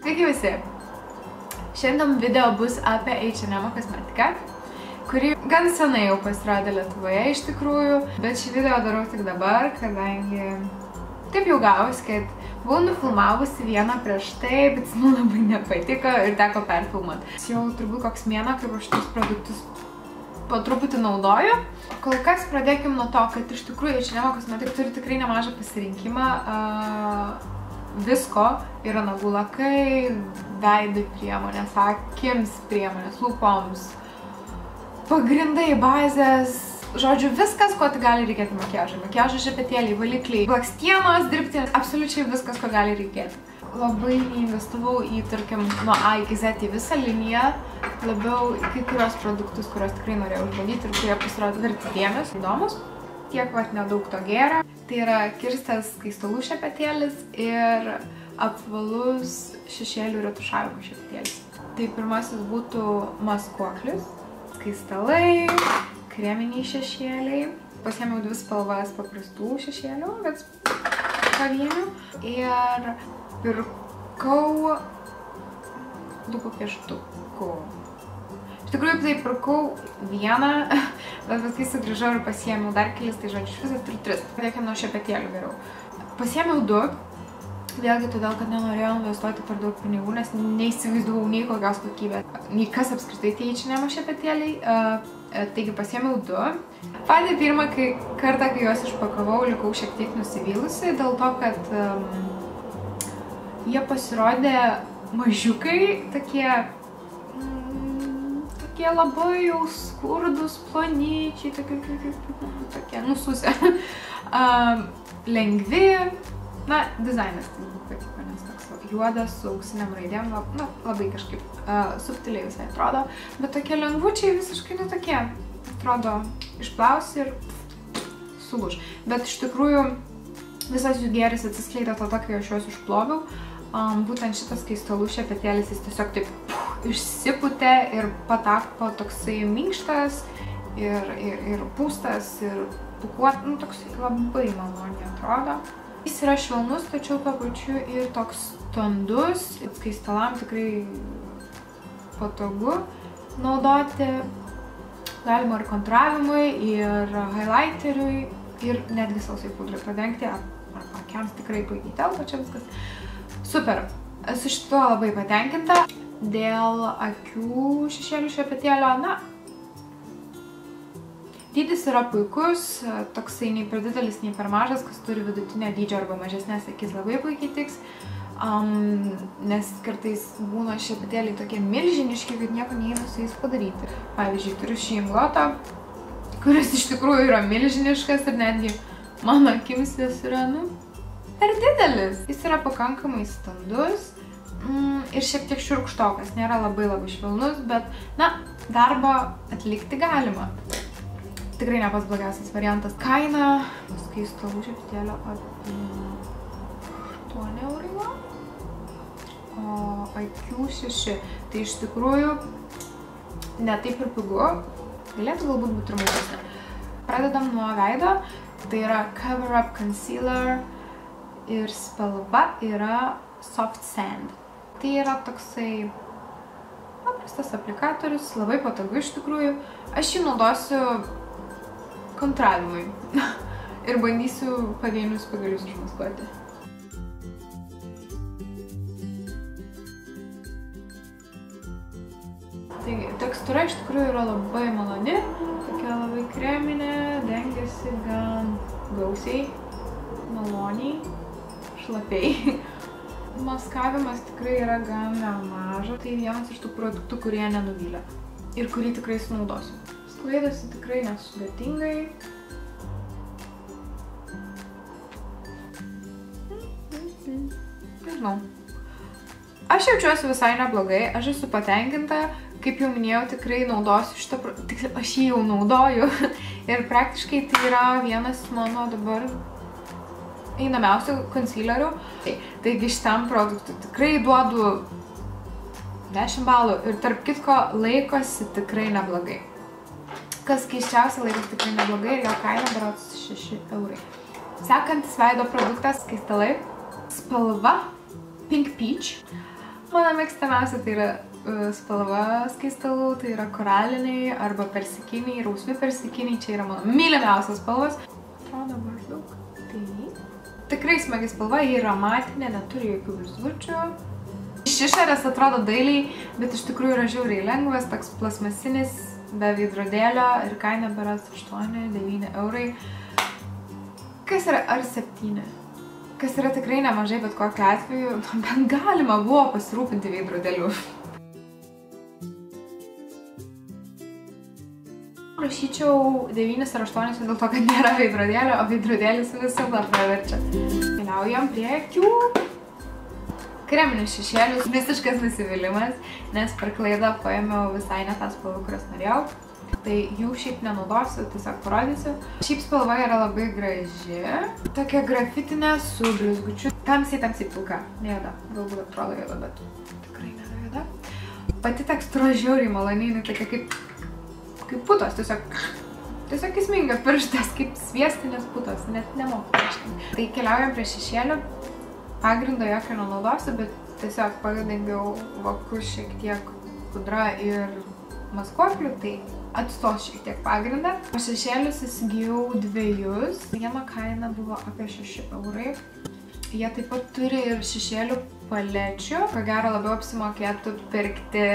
Sveiki visi! Šiandien video bus apie H&M kosmetiką, kuri gan senai jau pasirodė Lietuvoje iš tikrųjų, bet šį video darau tik dabar, kadangi taip jau gavosi, kad buvau nufilmavusi vieną prieš tai, bet jis man labai nepatiko ir teko perfilmuoti. Jau turbūt koks mėnuo, kaip aš šitus produktus po truputį naudoju. Kol kas pradėkim nuo to, kad iš tikrųjų H&M kosmetika turi tikrai nemažą pasirinkimą. Visko yra nagų lakai, veidui priemonės, akims priemonės, lūpoms, pagrindai, bazės, žodžiu, viskas, ko tik gali reikėti makiažui. Makiažo šepetėliai, valikliai, blakstienos, dirbtinės, absoliučiai viskas, ko gali reikėti. Labai investavau į, tarkim, nuo A iki Z į visą liniją, labiau į kai kurios produktus, kuriuos tikrai norėjau išbandyti ir kurie pasirodė verti dėmesio, įdomus. Tiek vat nedaug to gėrio. Tai yra kirstas skaistalų šepetėlis ir apvalus šešėlių retušavimo šepetėlis. Tai pirmasis būtų maskuoklis, skaistalai, kreminiai šešėliai. Pasiėmiau dvi spalvas paprastų šešėlių, bet pavienių. Ir pirkau lūpų pieštukų. Iš tikrųjų, tai pirkau vieną, bet paskui sugrįžau ir pasiėmiau dar kelis, tai žodžiu, iš viso turiu 3. Pradėkime nuo šepetėlių geriau. Pasiėmiau 2, vėlgi todėl, kad nenorėjau investuoti per daug pinigų, nes neįsivaizdavau nei kokios kokybės, nei kas apskritai tie H&M šepetėliai. Taigi pasiėmiau 2. Patį pirmą kartą, kai juos išpakavau, likau šiek tiek nusivylusi, dėl to, kad jie pasirodė mažiukai, tokie labai jau skurdus, plonyčiai, tokie nususę, lengvi, na, dizainas tai patiko, nes toks juodas su auksiniam raidėm, na, labai kažkaip subtiliai visai atrodo, bet tokie lengvučiai visiškai netokie, atrodo, išplausi ir sulūž. Bet iš tikrųjų visas jų gėris atsiskleidė tada, kai aš juos išploviau. Būtent šitas skaistalų šepetėlis, jis tiesiog taip išsipūtė ir patapo toksai minkštas ir pūstas ir pūkuot, nu toksai labai maloniai atrodo. Jis yra švelnus, tačiau tuo pačiu ir toks standus, skaistalam tikrai patogu naudoti. Galima ir kontravimui, ir highlighteriui, ir netgi sausai pudrai padengti, ar akiams tikrai puikiai telpa čia viskas. Super, esu šituo labai patenkinta. Dėl akių šešėlių šepetėlio, na, dydis yra puikus, toksai nei per didelis, nei per mažas, kas turi vidutinio dydžio arba mažesnės akis labai puikiai tiks, nes kartais būna šepetėliai tokie milžiniški, kad nieko neįna su jais padaryti. Pavyzdžiui, turiu šį inglotą, kuris iš tikrųjų yra milžiniškas ir netgi mano akims jis yra, nu, per didelis. Jis yra pakankamai standus ir šiek tiek šiurkštokas, nėra labai švelnus, bet, na, darbą atlikti galima. Tikrai ne pats blogiausias variantas. Kaina skaistalų šepetėlio apie 8 €, o akių 6. Tai iš tikrųjų ne taip ir pigu, galėtų galbūt būti ir mažesnė. Pradedam nuo veido, tai yra Cover Up Concealer ir spalva yra Soft Sand. Tai yra toksai paprastas aplikatorius, labai patogu iš tikrųjų. Aš jį naudosiu kontravimui ir bandysiu pavienius pagalius užmaskuoti. Taigi, tekstūra iš tikrųjų yra labai maloni, tokia labai kreminė, dengiasi gan gausiai, maloniai, šlapiai. Maskavimas tikrai yra gan nemaža, tai vienas iš tų produktų, kurie nenuvylė ir kurį tikrai sunaudosiu. Sklaidosi tikrai nesudėtingai. Nežinau. Aš jaučiuosi visai neblogai, aš esu patenkinta, kaip jau minėjau, tikrai naudosiu šitą produktą, aš jį jau naudoju ir praktiškai tai yra vienas mano dabar einamiausių concealerių. Taigi šitam produktui tikrai duodu 10 balų ir tarp kitko laikosi tikrai neblogai. Kas keiščiausia, laikosi tikrai neblogai ir jo kaina berods 6 €. Sekantis veido produktas skaistalai, spalva Pink Peach. Mano mėgstamiausia tai yra spalva skaistalų, tai yra koraliniai arba persikiniai, rausvi persikiniai, čia yra mano mylimiausias spalvas. Atrodo maždaug tai. Tikrai smagi spalva, ji yra matinė, neturi jokių blizgučių. Iš išorės atrodo dailiai, bet iš tikrųjų yra žiauriai lengvas, toks plasmasinis, be veidrodėlio ir kaina beras 8-9 eurai. Kas yra ar 7? Kas yra tikrai nemažai, bet kokiu atveju, bent galima buvo pasirūpinti veidrodėliu. Rašyčiau 9 ar 8 dėl to, kad nėra veidrodėlio, o veidrodėlis visada praverčia. Keliaujam prie akių. Kreminius šešėlius. Visiškas nusivylimas, nes per klaidą paėmiau visai ne tą spalvą, kurias norėjau. Tai jų šiaip nenaudosiu, tiesiog parodysiu. Šiaip spalva yra labai graži. Tokia grafitinė su blizgučiu. Tamsiai pilka. Juoda. Galbūt atrodo juoda, bet tikrai nėra juoda. Pati tekstūra žiauriai maloni, tokia kaip putos, tiesiog įsminga pirštas, kaip sviestinės putos, net nemoku aiškinti. Tai keliaujam prie šešėlių. Pagrindo jokio nenaudosiu, bet tiesiog padengiau vokus šiek tiek pudra ir maskuokliu, tai atstos šiek tiek pagrindą. Šešėlius įsigijau 2. Vieno kaina buvo apie 6 eurai. Jie taip pat turi ir šešėlių palečių. Ko gero labiau apsimokėtų pirkti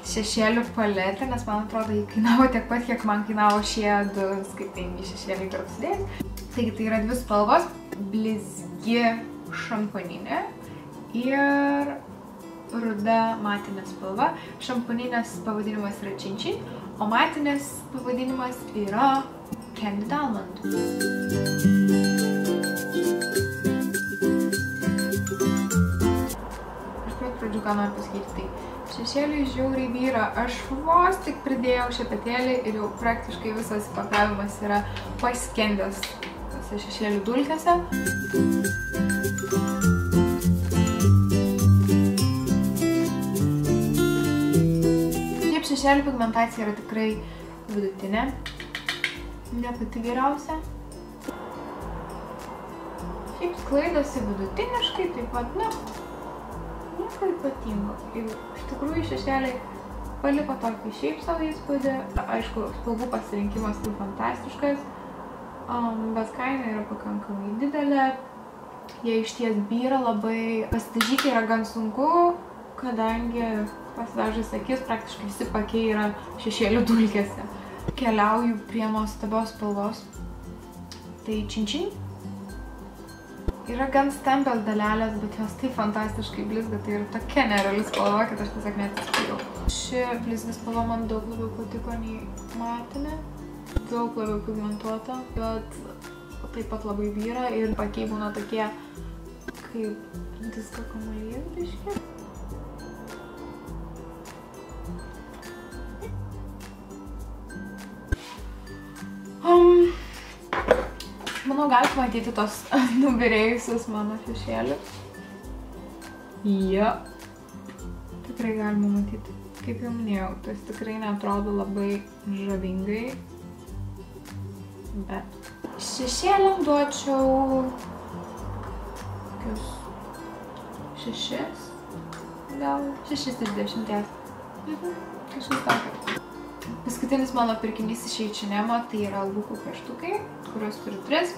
šešėlių paletę, nes man atrodo, jį kainavo tiek pat, kiek man kainavo šie 2 skirtingi šešėliai kartu sudėjus. Taigi tai yra 2 spalvos, blizgi šampaninė ir ruda matinė spalva. Šampaninės pavadinimas yra Chin Chin, o matinės pavadinimas yra Candid Almond. Iš pradžių ką noriu pasakyti, tai šešėliai žiauriai vyra. Aš vos tik pridėjau šepetėlį ir jau praktiškai visas įpakavimas yra paskendęs tose šešėlių dulkėse. Šešėlių pigmentacija yra tikrai vidutinė, ne pati geriausia. Šiaip sklaidosi vidutiniškai, taip pat, nieko ypatingo. Iš tikrųjų šešėliai paliko tokį šiaip savo įspūdį. Aišku, spalvų pasirinkimas tai fantastiškas, bet kaina yra pakankamai didelė. Jie išties byra labai. Pasidažyti yra gan sunku, kadangi pasidažus akis praktiškai visi pakiai yra šešėlių dulkėse. Keliauju prie nuostabios spalvos. Tai Chin Chin. Yra gan stambios dalelės, bet jos taip fantastiškai blizga. Tai yra tokia nereali spalva, kad aš tiesiog neatsispėjau. Ši blizgi spalva man daug labiau patiko nei matinė. Daug labiau pigmentuota, bet taip pat labai byra ir pakiai būna tokie kaip disko kamuolyje biški. Manau, galite matyti tos nubirėjusius mano šešėlius. Tikrai galima matyti. Kaip jau minėjau, tas tikrai neatrodo labai žavingai. Bet šešėliam duočiau kokius 6, gal 6 iš 10. Kažkas tokio. Paskutinis mano pirkinys iš H&M tai yra lūpų pieštukai, kurios turiu 3.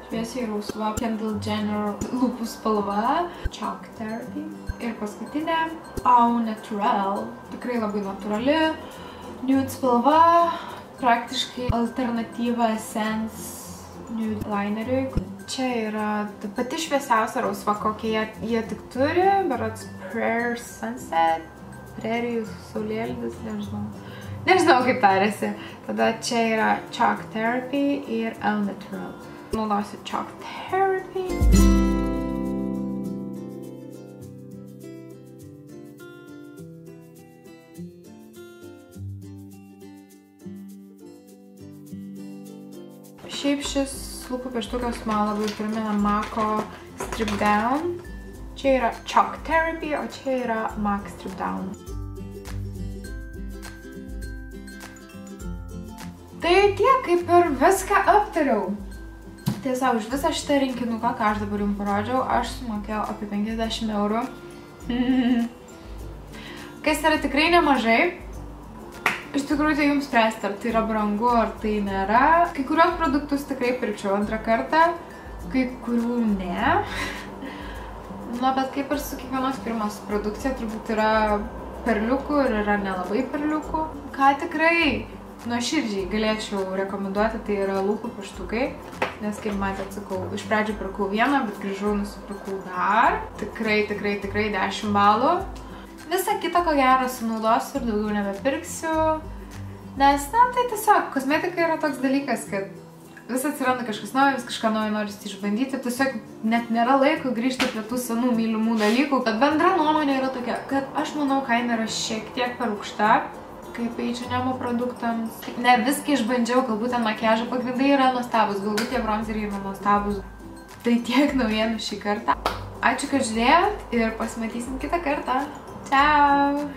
Šviesiai rausva Kendall Jenner lūpų spalva, Chalk Therapy. Ir paskutinė Au Natural, tikrai labai natūrali, nude spalva, praktiškai alternatyva Essence nude lineriui. Čia yra ta pati šviesiausia rausva, kokią jie tik turi, berods Prayer Sunset, Prairie saulėlydis, nežinau kaip tarėsi. Tada čia yra Chalk Therapy ir Au Natural. Naudosiu Chalk Therapy. Šiaip šis lūpų pieštukas man labai primena MACO Strip Down. Čia yra Chalk Therapy, o čia yra MAC Strip Down. Tai tiek, kaip ir viską aptariau. Tiesa, už visą šitą rinkinuką, ką aš dabar jums parodžiau, aš sumokėjau apie 50 eurų. Kas yra tikrai nemažai. Iš tikrųjų, tai jums spręsti, ar tai yra brangu, ar tai nėra. Kai kurios produktus tikrai pirkčiau antrą kartą, kai kurių ne. Na, bet kaip ir su kiekvienos firmos produkcija, turbūt yra perliukų ir yra nelabai perliukų. Ką tikrai nuoširdžiai galėčiau rekomenduoti, tai yra lūpų pieštukai. Nes, kaip matėt, sakau, iš pradžių pirkau vieną, bet grįžau, nusipirkau dar. Tikrai 10 balų. Visą kitą, ko gero, sunaudosiu ir daugiau nebepirksiu. Nes, na, tai tiesiog, kosmetika yra toks dalykas, kad vis atsiranda kažkas naujo, vis kažką naujo norisi išbandyti. Tiesiog net nėra laiko grįžti prie tų senų mylimų dalykų. Bet bendra nuomonė yra tokia, kad aš manau, kaina yra šiek tiek per aukšta, kaip H&M produktams. Ne viską išbandžiau, galbūt ten makiažo pagrindai yra nuostabus, galbūt tie bronzeriai yra nuostabus. Tai tiek naujienų šį kartą. Ačiū, kad žiūrėjot ir pasimatysim kitą kartą. Ciao!